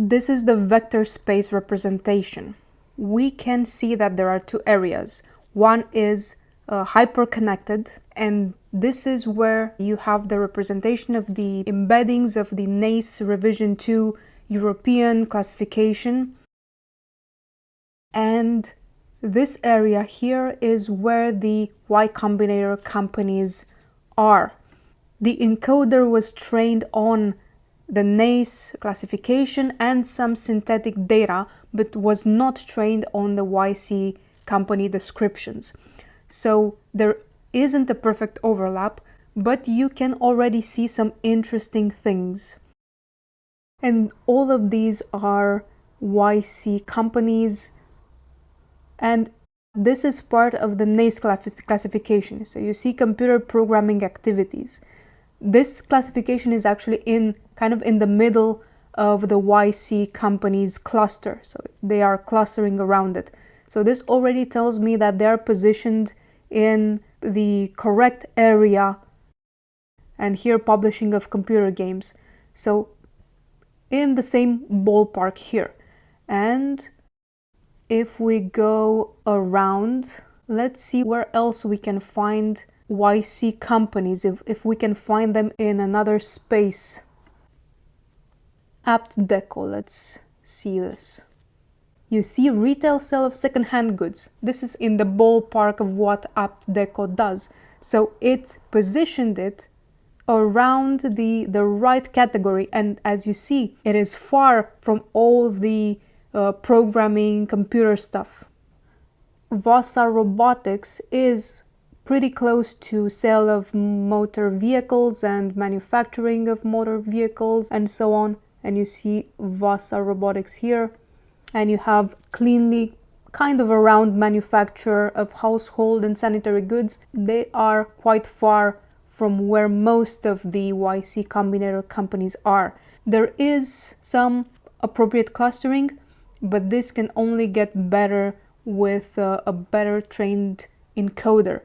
This is the vector space representation. We can see that there are two areas. One is hyper-connected, and this is where you have the representation of the embeddings of the NACE Revision 2 European classification. And this area here is where the Y Combinator companies are. The encoder was trained on the NACE classification and some synthetic data, but was not trained on the YC company descriptions. So there isn't a perfect overlap, but you can already see some interesting things. And all of these are YC companies, and this is part of the NACE classification. So you see computer programming activities. This classification is actually kind of in the middle of the YC companies cluster. So they are clustering around it. So this already tells me that they are positioned in the correct area, and here publishing of computer games. So in the same ballpark here. And if we go around, let's see where else we can find YC companies, if we can find them in another space. Apt Deco, let's see this. You see retail sale of second-hand goods. This is in the ballpark of what Apt Deco does. So it positioned it around the right category, and as you see, it is far from all the programming computer stuff. Vossa Robotics is pretty close to sale of motor vehicles and manufacturing of motor vehicles and so on. And you see Vossa Robotics here. And you have cleanly kind of around manufacture of household and sanitary goods. They are quite far from where most of the YC Combinator companies are. There is some appropriate clustering, but this can only get better with a better trained encoder.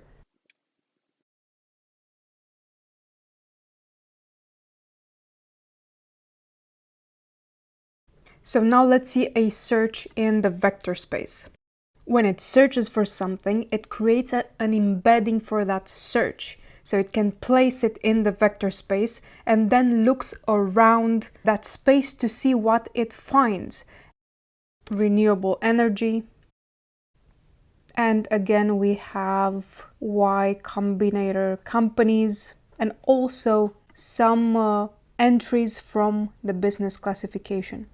So now let's see a search in the vector space. When it searches for something, it creates an embedding for that search. So it can place it in the vector space and then looks around that space to see what it finds. Renewable energy. And again, we have Y Combinator companies and also some entries from the business classification.